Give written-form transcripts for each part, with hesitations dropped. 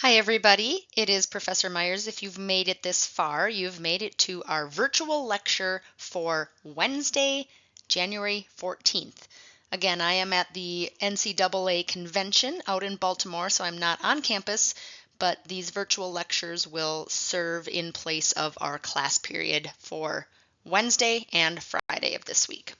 Hi everybody, it is Professor Myers. If you've made it this far, you've made it to our virtual lecture for Wednesday, January 14th. Again, I am at the NCAA convention out in Baltimore, so I'm not on campus, but these virtual lectures will serve in place of our class period for Wednesday and Friday of this week.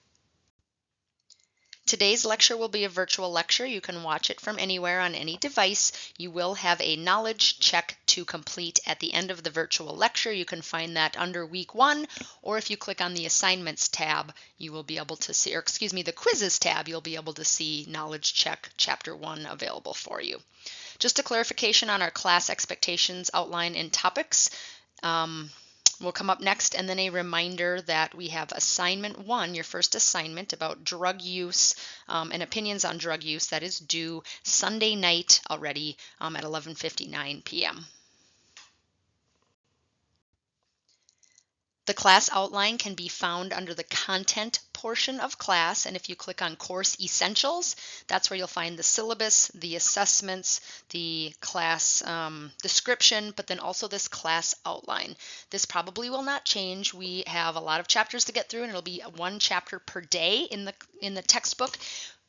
Today's lecture will be a virtual lecture. You can watch it from anywhere on any device. You will have a knowledge check to complete at the end of the virtual lecture. You can find that under week 1, or if you click on the assignments tab, you will be able to see, or excuse me, the quizzes tab, you'll be able to see knowledge check chapter 1 available for you. Just a clarification on our class expectations outline and topics. Will come up next, and then a reminder that we have assignment 1, your first assignment about drug use and opinions on drug use, that is due Sunday night already at 11:59 p.m. The class outline can be found under the content portion of class, and if you click on course essentials, that's where you'll find the syllabus, the assessments, the class description, but then also this class outline. This probably will not change. We have a lot of chapters to get through, and it'll be 1 chapter per day in the textbook.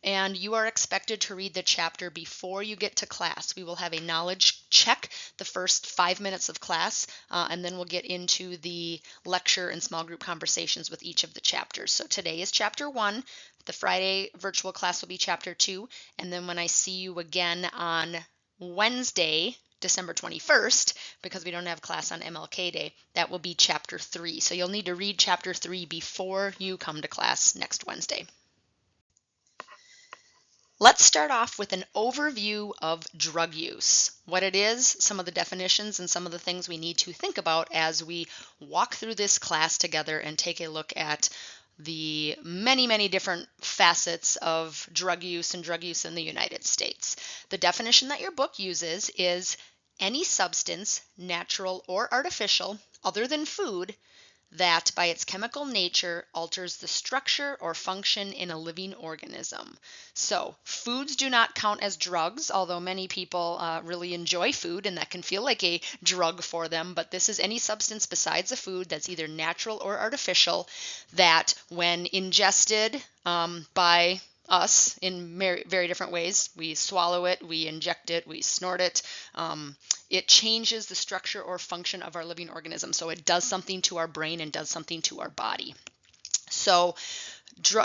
And you are expected to read the chapter before you get to class. We will have a knowledge check the first 5 minutes of class, and then we'll get into the lecture and small group conversations with each of the chapters. So today is chapter 1. The Friday virtual class will be chapter 2. And then when I see you again on Wednesday, December 21st, because we don't have class on MLK Day, that will be chapter 3. So you'll need to read chapter 3 before you come to class next Wednesday. Let's start off with an overview of drug use, what it is, some of the definitions, and some of the things we need to think about as we walk through this class together and take a look at the many, many different facets of drug use and drug use in the United States. The definition that your book uses is any substance, natural or artificial, other than food, that by its chemical nature alters the structure or function in a living organism. So foods do not count as drugs, although many people really enjoy food and that can feel like a drug for them, but this is any substance besides a food that's either natural or artificial that when ingested by us in very different ways. We swallow it, we inject it, we snort it. It changes the structure or function of our living organism. So it does something to our brain and does something to our body. So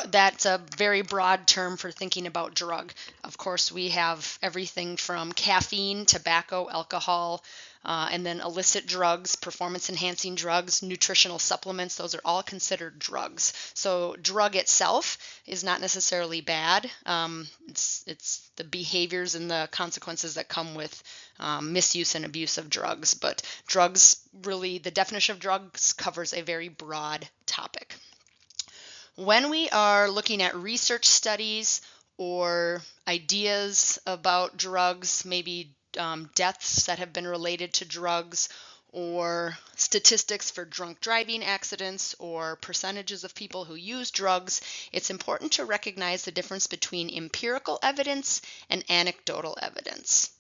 that's a very broad term for thinking about drug. Of course, we have everything from caffeine, tobacco, alcohol, and then illicit drugs, performance-enhancing drugs, nutritional supplements. Those are all considered drugs. So drug itself is not necessarily bad. It's the behaviors and the consequences that come with misuse and abuse of drugs. But drugs, really, the definition of drugs covers a very broad topic. When we are looking at research studies or ideas about drugs, maybe deaths that have been related to drugs, or statistics for drunk driving accidents or percentages of people who use drugs, it's important to recognize the difference between empirical evidence and anecdotal evidence.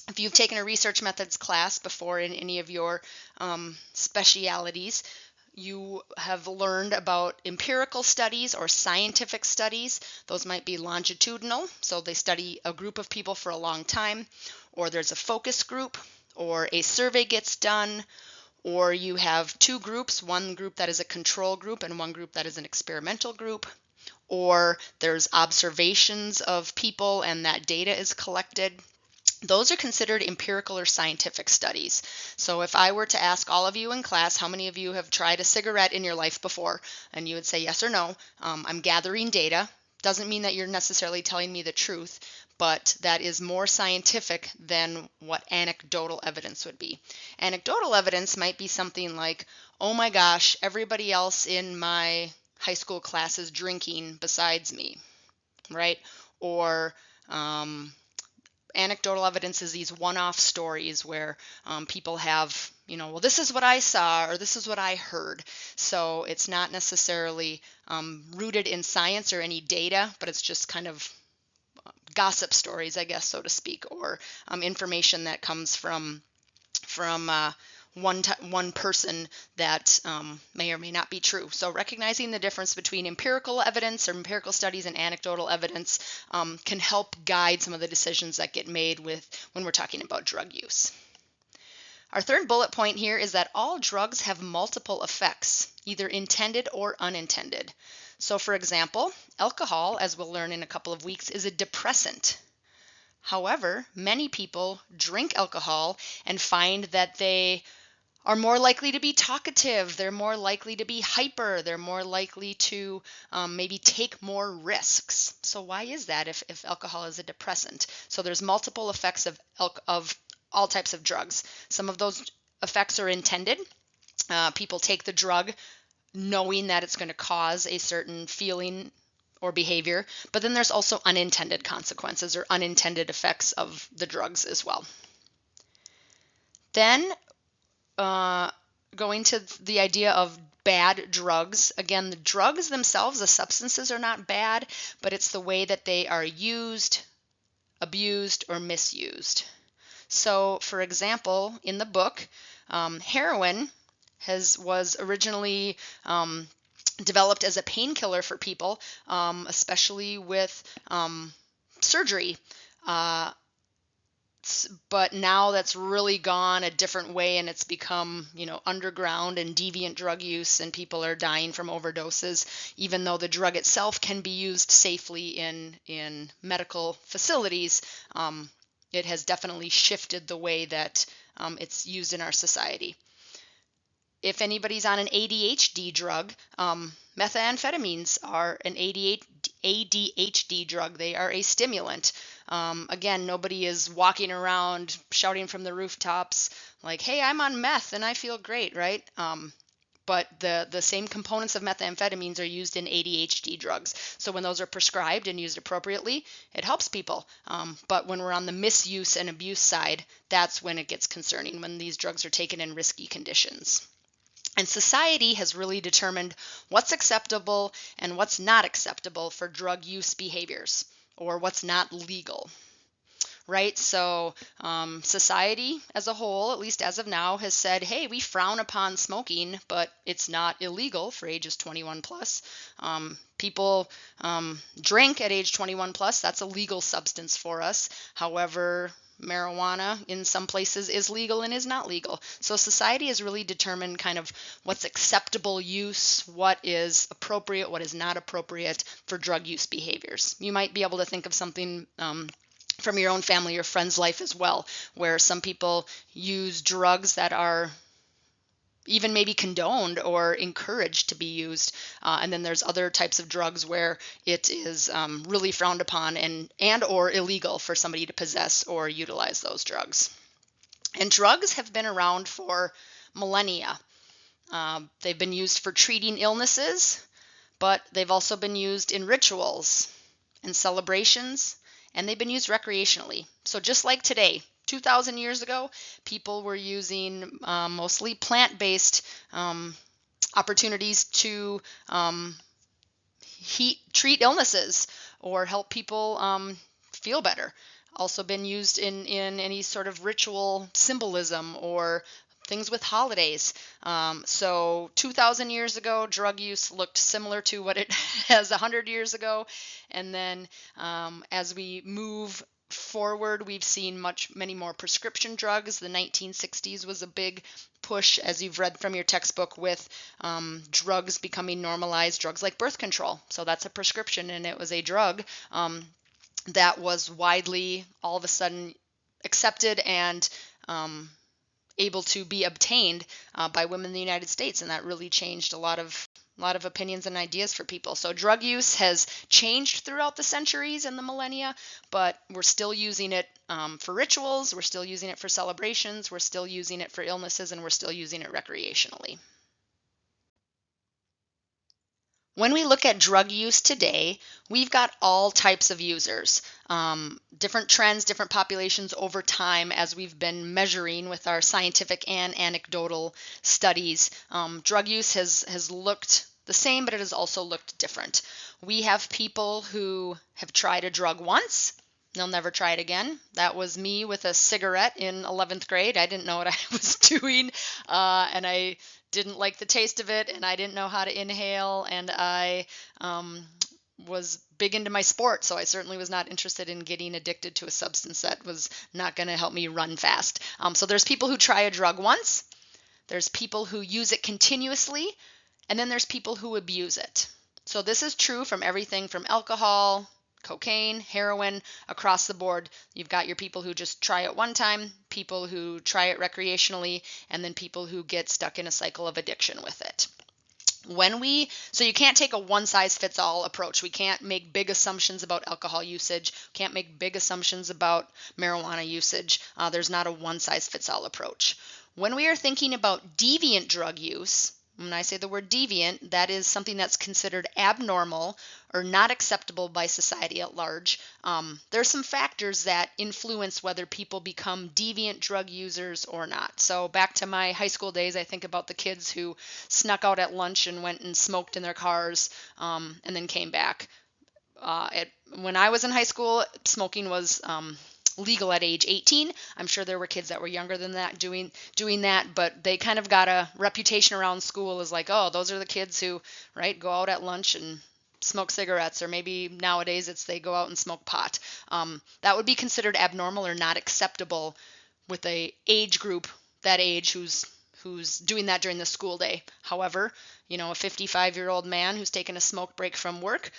If you've taken a research methods class before in any of your specialities, you have learned about empirical studies or scientific studies. Those might be longitudinal, so they study a group of people for a long time, or there's a focus group, or a survey gets done, or you have 2 groups, one group that is a control group and one group that is an experimental group, or there's observations of people and that data is collected. Those are considered empirical or scientific studies. So if I were to ask all of you in class, how many of you have tried a cigarette in your life before? And you would say yes or no. I'm gathering data. Doesn't mean that you're necessarily telling me the truth, but that is more scientific than what anecdotal evidence would be. Anecdotal evidence might be something like, oh my gosh, everybody else in my high school class is drinking besides me, right? Or anecdotal evidence is these one-off stories where people have, well, this is what I saw or this is what I heard. So it's not necessarily rooted in science or any data, but it's just kind of gossip stories, I guess, so to speak, or information that comes from one person that may or may not be true. So recognizing the difference between empirical evidence or empirical studies and anecdotal evidence can help guide some of the decisions that get made when we're talking about drug use. Our third bullet point here is that all drugs have multiple effects, either intended or unintended. So for example, alcohol, as we'll learn in a couple of weeks, is a depressant. However, many people drink alcohol and find that they are more likely to be talkative, they're more likely to be hyper, they're more likely to maybe take more risks. So why is that if alcohol is a depressant? So there's multiple effects of all types of drugs. Some of those effects are intended. People take the drug knowing that it's going to cause a certain feeling or behavior, but then there's also unintended consequences or unintended effects of the drugs as well. Then going to the idea of bad drugs. Again, the drugs themselves, the substances are not bad, but it's the way that they are used, abused, or misused. So, for example, in the book, heroin was originally developed as a painkiller for people, especially with surgery. But now that's really gone a different way, and it's become, underground and deviant drug use, and people are dying from overdoses, even though the drug itself can be used safely in medical facilities. It has definitely shifted the way that it's used in our society. If anybody's on an ADHD drug, methamphetamines are an ADHD drug. They are a stimulant. Again, nobody is walking around shouting from the rooftops like, hey, I'm on meth and I feel great, right? But the same components of methamphetamines are used in ADHD drugs. So when those are prescribed and used appropriately, it helps people. But when we're on the misuse and abuse side, that's when it gets concerning, when these drugs are taken in risky conditions. And society has really determined what's acceptable and what's not acceptable for drug use behaviors, or what's not legal, right? So society as a whole, at least as of now, has said, hey, we frown upon smoking, but it's not illegal for ages 21 plus. People drink at age 21 plus. That's a legal substance for us. However, marijuana in some places is legal and is not legal. So society has really determined kind of what's acceptable use, what is appropriate, what is not appropriate for drug use behaviors. You might be able to think of something from your own family or friend's life as well, where some people use drugs that are even maybe condoned or encouraged to be used. And then there's other types of drugs where it is really frowned upon and or illegal for somebody to possess or utilize those drugs. And drugs have been around for millennia. They've been used for treating illnesses, but they've also been used in rituals and celebrations, and they've been used recreationally. So just like today, 2,000 years ago, people were using mostly plant-based opportunities to treat illnesses or help people feel better. Also been used in any sort of ritual symbolism or things with holidays. So 2,000 years ago, drug use looked similar to what it has 100 years ago. And then as we move forward, we've seen many more prescription drugs. The 1960s was a big push, as you've read from your textbook, with drugs becoming normalized, drugs like birth control. So that's a prescription, and it was a drug that was widely all of a sudden accepted and able to be obtained by women in the United States, and that really changed a lot of opinions and ideas for people. So drug use has changed throughout the centuries and the millennia, but we're still using it for rituals, we're still using it for celebrations, we're still using it for illnesses, and we're still using it recreationally. When we look at drug use today, we've got all types of users, different trends, different populations over time as we've been measuring with our scientific and anecdotal studies. Drug use has looked the same, but it has also looked different. We have people who have tried a drug once, They'll never try it again. That was me with a cigarette in 11th grade. I didn't know what I was doing, and I didn't like the taste of it, and I didn't know how to inhale, and I was big into my sport, so I certainly was not interested in getting addicted to a substance that was not going to help me run fast. So there's people who try a drug once, there's people who use it continuously, and then there's people who abuse it. So this is true from everything from alcohol, cocaine, heroin, across the board. You've got your people who just try it one time, people who try it recreationally, and then people who get stuck in a cycle of addiction with it. So you can't take a one size fits all approach. We can't make big assumptions about alcohol usage, can't make big assumptions about marijuana usage. There's not a one size fits all approach. When we are thinking about deviant drug use, when I say the word deviant, that is something that's considered abnormal or not acceptable by society at large. There's some factors that influence whether people become deviant drug users or not. So back to my high school days, I think about the kids who snuck out at lunch and went and smoked in their cars and then came back. When I was in high school, smoking was legal at age 18. I'm sure there were kids that were younger than that doing that, but they kind of got a reputation around school as like, oh, those are the kids who, right, go out at lunch and smoke cigarettes, or maybe nowadays it's they go out and smoke pot. That would be considered abnormal or not acceptable with a age group that age who's doing that during the school day. However, a 55-year-old man who's taken a smoke break from work,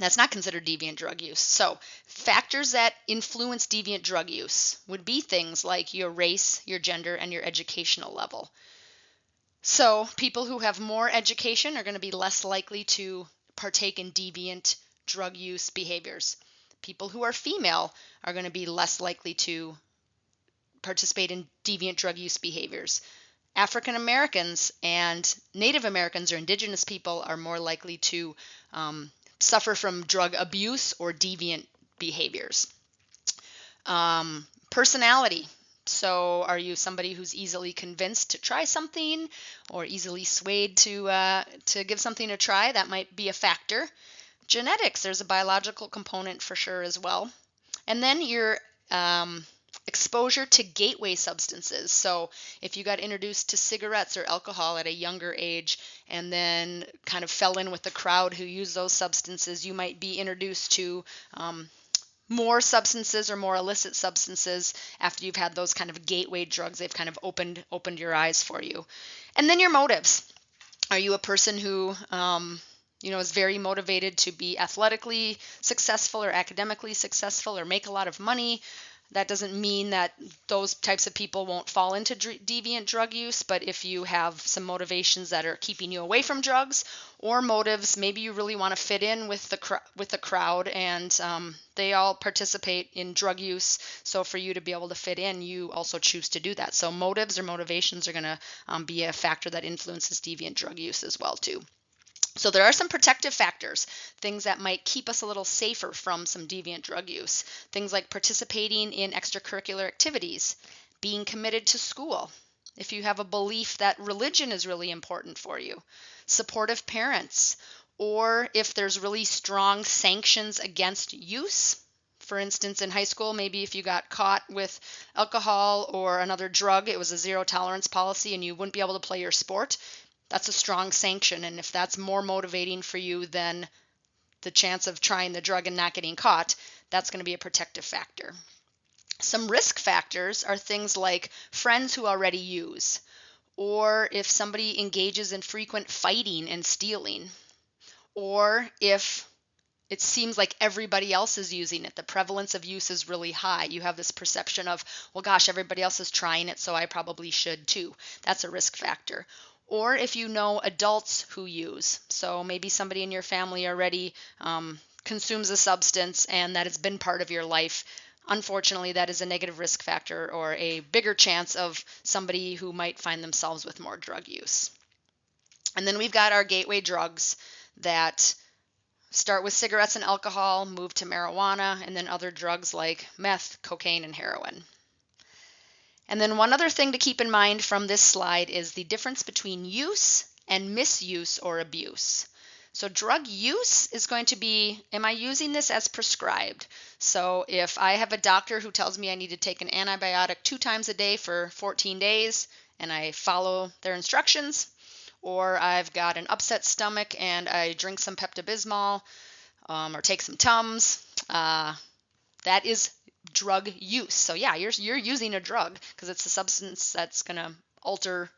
that's not considered deviant drug use. So factors that influence deviant drug use would be things like your race, your gender, and your educational level. So people who have more education are going to be less likely to partake in deviant drug use behaviors. People who are female are going to be less likely to participate in deviant drug use behaviors. African Americans and Native Americans or indigenous people are more likely to suffer from drug abuse or deviant behaviors. Personality. So are you somebody who's easily convinced to try something or easily swayed to give something a try? That might be a factor. Genetics. There's a biological component for sure as well. And then your exposure to gateway substances. So if you got introduced to cigarettes or alcohol at a younger age and then kind of fell in with the crowd who use those substances, you might be introduced to more substances or more illicit substances after you've had those kind of gateway drugs. They've kind of opened your eyes for you. And then your motives. Are you a person who is very motivated to be athletically successful or academically successful or make a lot of money? That doesn't mean that those types of people won't fall into deviant drug use, but if you have some motivations that are keeping you away from drugs, or motives, maybe you really want to fit in with the crowd, and they all participate in drug use. So for you to be able to fit in, you also choose to do that. So motives or motivations are going to be a factor that influences deviant drug use as well too. So there are some protective factors, things that might keep us a little safer from some deviant drug use. Things like participating in extracurricular activities, being committed to school, if you have a belief that religion is really important for you, supportive parents, or if there's really strong sanctions against use. For instance, in high school, maybe if you got caught with alcohol or another drug, it was a zero tolerance policy and you wouldn't be able to play your sport. That's a strong sanction, and if that's more motivating for you than the chance of trying the drug and not getting caught, that's going to be a protective factor. Some risk factors are things like friends who already use, or if somebody engages in frequent fighting and stealing, or if it seems like everybody else is using it. The prevalence of use is really high. You have this perception of, well, gosh, everybody else is trying it, so I probably should too. That's a risk factor. Or if you know adults who use, so maybe somebody in your family already consumes a substance and that has been part of your life. Unfortunately, that is a negative risk factor or a bigger chance of somebody who might find themselves with more drug use. And then we've got our gateway drugs that start with cigarettes and alcohol, move to marijuana, and then other drugs like meth, cocaine, and heroin. And then one other thing to keep in mind from this slide is the difference between use and misuse or abuse. So drug use is going to be, am I using this as prescribed? So if I have a doctor who tells me I need to take an antibiotic 2 times a day for 14 days and I follow their instructions, or I've got an upset stomach and I drink some Pepto-Bismol or take some Tums, that is drug use. So yeah, you're using a drug because it's a substance that's going to alter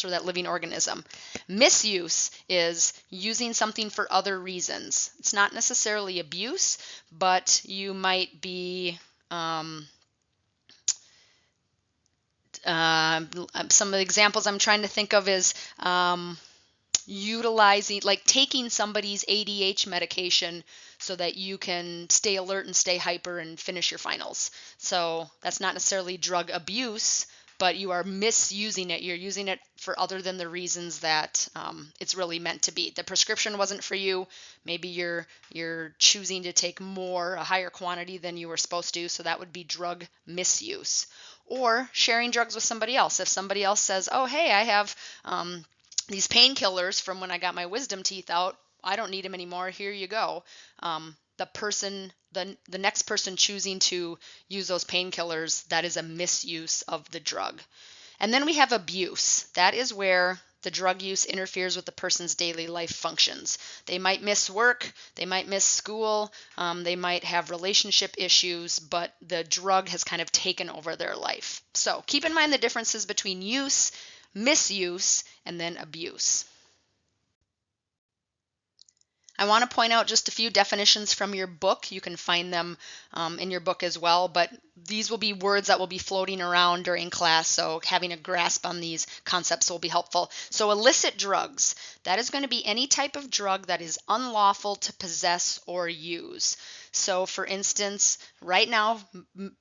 that living organism. Misuse is using something for other reasons. It's not necessarily abuse, but you might be some of the examples I'm trying to think of is utilizing, like taking somebody's ADH medication so that you can stay alert and stay hyper and finish your finals. So that's not necessarily drug abuse, but you are misusing it. You're using it for other than the reasons that it's really meant to be. The prescription wasn't for you. Maybe you're choosing to take a higher quantity than you were supposed to. So that would be drug misuse. Or sharing drugs with somebody else. If somebody else says, "Oh, hey, I have these painkillers from when I got my wisdom teeth out. I don't need them anymore. Here you go." The next person choosing to use those painkillers, that is a misuse of the drug. And then we have abuse. That is where the drug use interferes with the person's daily life functions. They might miss work, they might miss school, they might have relationship issues, but the drug has kind of taken over their life. So keep in mind the differences between use, misuse, and then abuse. I want to point out just a few definitions from your book. You can find them in your book as well, but these will be words that will be floating around during class, so having a grasp on these concepts will be helpful. So illicit drugs, that is going to be any type of drug that is unlawful to possess or use. So for instance, right now,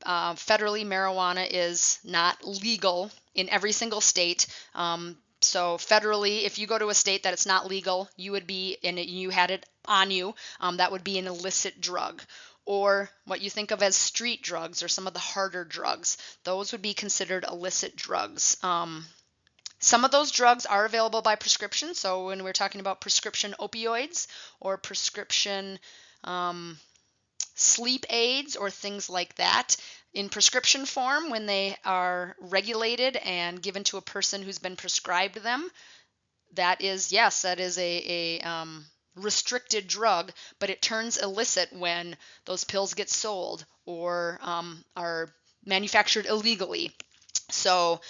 federally marijuana is not legal in every single state. So federally, if you go to a state that it's not legal, you would be in it, you had it on you, that would be an illicit drug. Or what you think of as street drugs or some of the harder drugs, those would be considered illicit drugs. Some of those drugs are available by prescription. So when we're talking about prescription opioids or prescription sleep aids or things like that, in prescription form, when they are regulated and given to a person who's been prescribed them, that is, yes, that is a restricted drug, but it turns illicit when those pills get sold or are manufactured illegally. So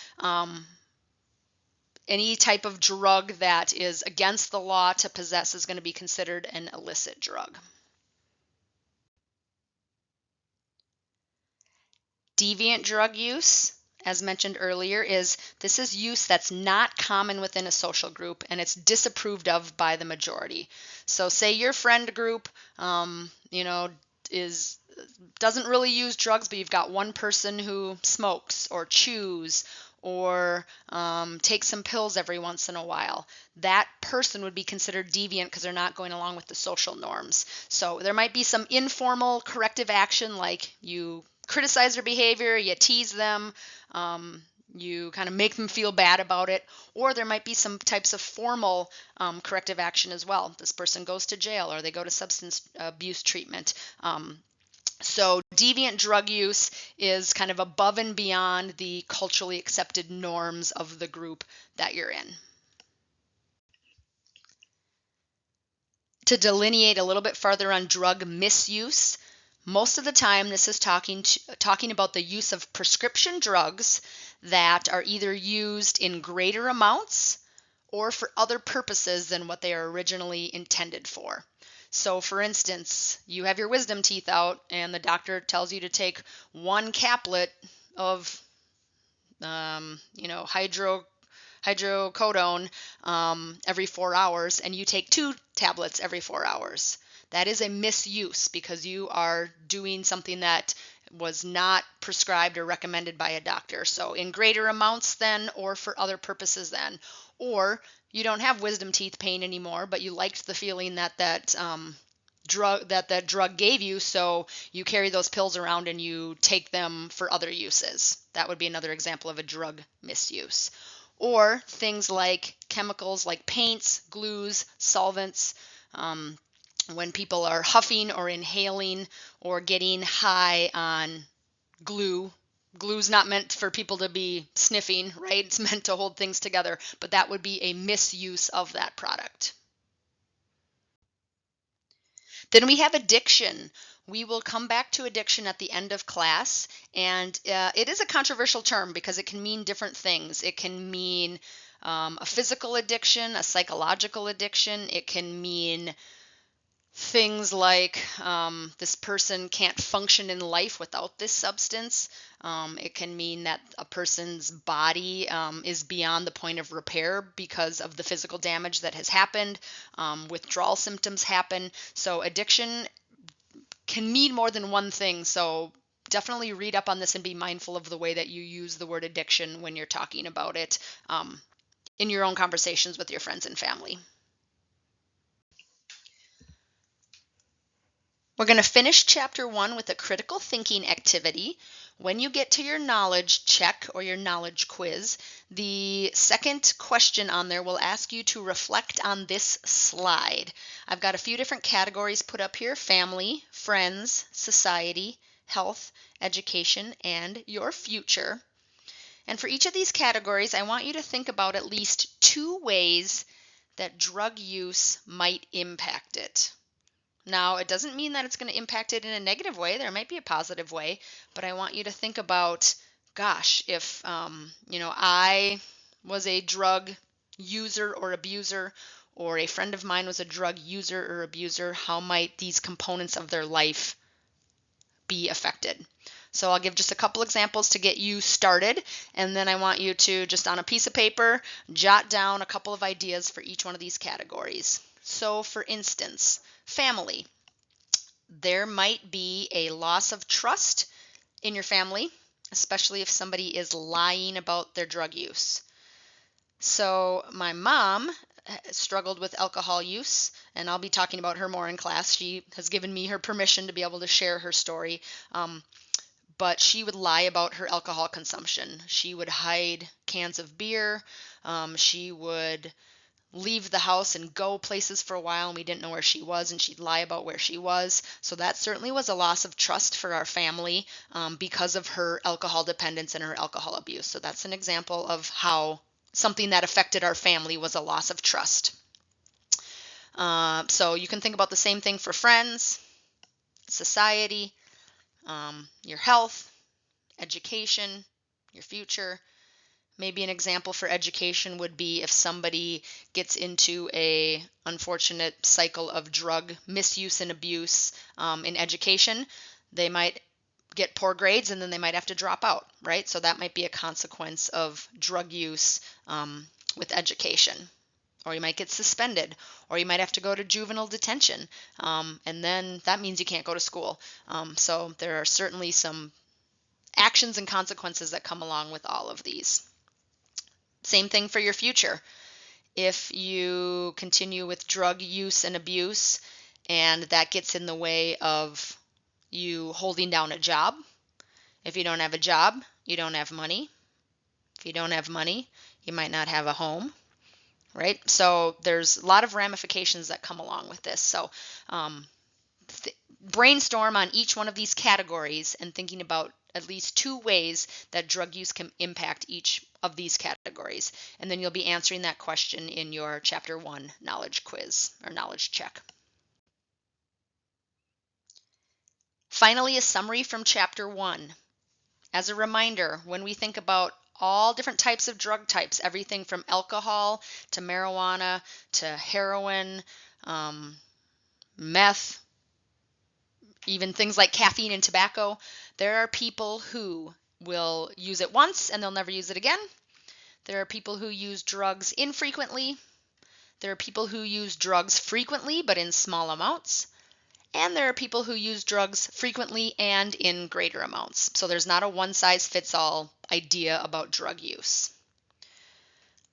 any type of drug that is against the law to possess is going to be considered an illicit drug. Deviant drug use, as mentioned earlier, is use that's not common within a social group and it's disapproved of by the majority. So say your friend group, doesn't really use drugs, but you've got one person who smokes or chews or takes some pills every once in a while. That person would be considered deviant because they're not going along with the social norms. So there might be some informal corrective action, like you criticize their behavior, you tease them, you kind of make them feel bad about it, or there might be some types of formal corrective action as well. This person goes to jail or they go to substance abuse treatment. So deviant drug use is kind of above and beyond the culturally accepted norms of the group that you're in. To delineate a little bit further on drug misuse, most of the time this is talking about the use of prescription drugs that are either used in greater amounts or for other purposes than what they are originally intended for. So for instance, you have your wisdom teeth out and the doctor tells you to take 1 caplet of hydrocodone every 4 hours, and you take 2 tablets every 4 hours. That is a misuse because you are doing something that was not prescribed or recommended by a doctor. So in greater amounts then, or for other purposes then. Or you don't have wisdom teeth pain anymore, but you liked the feeling that drug gave you, so you carry those pills around and you take them for other uses. That would be another example of a drug misuse. Or things like chemicals like paints, glues, solvents, When people are huffing or inhaling or getting high on glue. Glue's not meant for people to be sniffing, right? It's meant to hold things together, but that would be a misuse of that product. Then we have addiction. We will come back to addiction at the end of class, and it is a controversial term because it can mean different things. It can mean a physical addiction, a psychological addiction. It can mean things like this person can't function in life without this substance. It can mean that a person's body is beyond the point of repair because of the physical damage that has happened. Withdrawal symptoms happen. So addiction can mean more than one thing. So definitely read up on this and be mindful of the way that you use the word addiction when you're talking about it in your own conversations with your friends and family. We're going to finish chapter 1 with a critical thinking activity. When you get to your knowledge check or your knowledge quiz, the second question on there will ask you to reflect on this slide. I've got a few different categories put up here: family, friends, society, health, education, and your future. And for each of these categories, I want you to think about at least 2 ways that drug use might impact it. Now, it doesn't mean that it's going to impact it in a negative way. There might be a positive way, but I want you to think about, gosh, if I was a drug user or abuser, or a friend of mine was a drug user or abuser, how might these components of their life be affected? So I'll give just a couple examples to get you started, and then I want you to, just on a piece of paper, jot down a couple of ideas for each one of these categories. So for instance, family. There might be a loss of trust in your family, especially if somebody is lying about their drug use. So my mom struggled with alcohol use, and I'll be talking about her more in class. She has given me her permission to be able to share her story. But she would lie about her alcohol consumption. She would hide cans of beer. She would leave the house and go places for a while, and we didn't know where she was, and she'd lie about where she was. So that certainly was a loss of trust for our family because of her alcohol dependence and her alcohol abuse. So that's an example of how something that affected our family was a loss of trust. So you can think about the same thing for friends, society, your health, education, your future. Maybe an example for education would be if somebody gets into a unfortunate cycle of drug misuse and abuse in education, they might get poor grades and then they might have to drop out, right? So that might be a consequence of drug use with education. Or you might get suspended, or you might have to go to juvenile detention, and then that means you can't go to school. So there are certainly some actions and consequences that come along with all of these. Same thing for your future. If you continue with drug use and abuse, and that gets in the way of you holding down a job. If you don't have a job, you don't have money. If you don't have money, you might not have a home, right? So there's a lot of ramifications that come along with this. So brainstorm on each one of these categories and thinking about at least 2 ways that drug use can impact each of these categories. And then you'll be answering that question in your Chapter 1 knowledge quiz or knowledge check. Finally, a summary from Chapter 1. As a reminder, when we think about all different types of drug types, everything from alcohol to marijuana to heroin, meth, even things like caffeine and tobacco, there are people who will use it once and they'll never use it again. There are people who use drugs infrequently. There are people who use drugs frequently but in small amounts. And there are people who use drugs frequently and in greater amounts. So there's not a one-size-fits-all idea about drug use.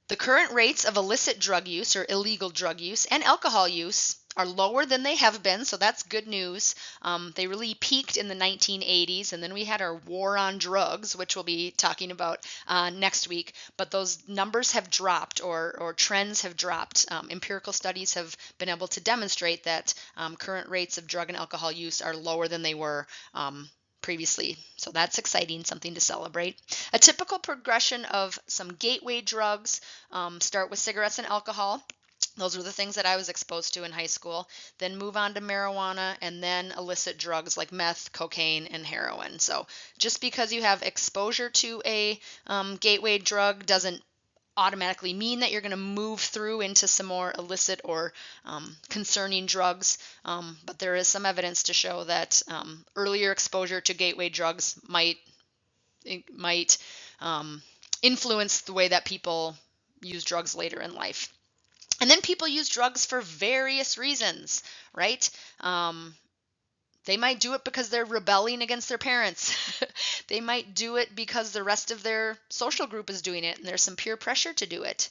The current rates of illicit drug use or illegal drug use and alcohol use are lower than they have been, so that's good news. They really peaked in the 1980s, and then we had our war on drugs, which we'll be talking about next week. But those numbers have dropped, or trends have dropped. Empirical studies have been able to demonstrate that current rates of drug and alcohol use are lower than they were previously. So that's exciting, something to celebrate. A typical progression of some gateway drugs start with cigarettes and alcohol. Those were the things that I was exposed to in high school. Then move on to marijuana, and then illicit drugs like meth, cocaine, and heroin. So just because you have exposure to a gateway drug doesn't automatically mean that you're going to move through into some more illicit or concerning drugs. But there is some evidence to show that earlier exposure to gateway drugs might influence the way that people use drugs later in life. And then people use drugs for various reasons, right? They might do it because they're rebelling against their parents. They might do it because the rest of their social group is doing it and there's some peer pressure to do it.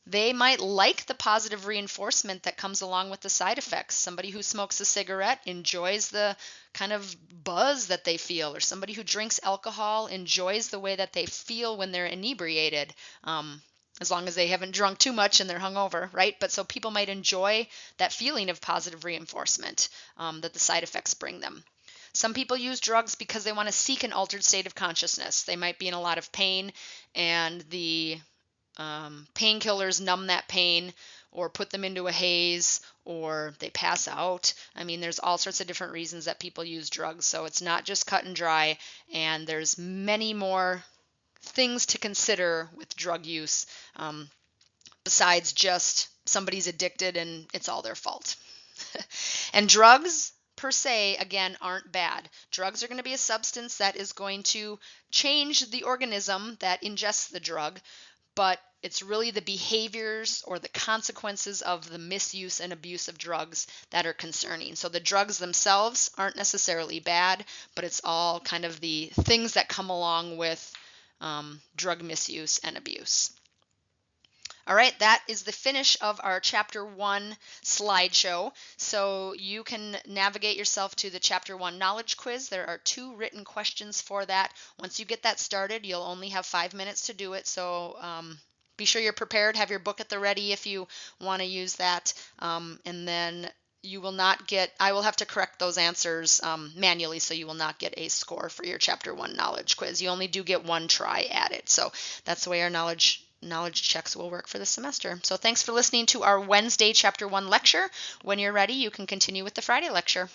They might like the positive reinforcement that comes along with the side effects. Somebody who smokes a cigarette enjoys the kind of buzz that they feel, or somebody who drinks alcohol enjoys the way that they feel when they're inebriated. As long as they haven't drunk too much and they're hungover, right? But so people might enjoy that feeling of positive reinforcement that the side effects bring them. Some people use drugs because they want to seek an altered state of consciousness. They might be in a lot of pain, and the painkillers numb that pain or put them into a haze, or they pass out. I mean, there's all sorts of different reasons that people use drugs. So it's not just cut and dry, and there's many more things to consider with drug use besides just somebody's addicted and it's all their fault. And drugs per se, again, aren't bad. Drugs are going to be a substance that is going to change the organism that ingests the drug, but it's really the behaviors or the consequences of the misuse and abuse of drugs that are concerning. So the drugs themselves aren't necessarily bad, but it's all kind of the things that come along with drug misuse and abuse. All right, that is the finish of our Chapter 1 slideshow. So you can navigate yourself to the Chapter 1 knowledge quiz. There are 2 written questions for that. Once you get that started, you'll only have 5 minutes to do it. So be sure you're prepared. Have your book at the ready if you want to use that. And then you will not get, I will have to correct those answers manually, so you will not get a score for your Chapter 1 knowledge quiz. You only do get 1 try at it. So that's the way our knowledge checks will work for this semester. So thanks for listening to our Wednesday Chapter 1 lecture. When you're ready, you can continue with the Friday lecture.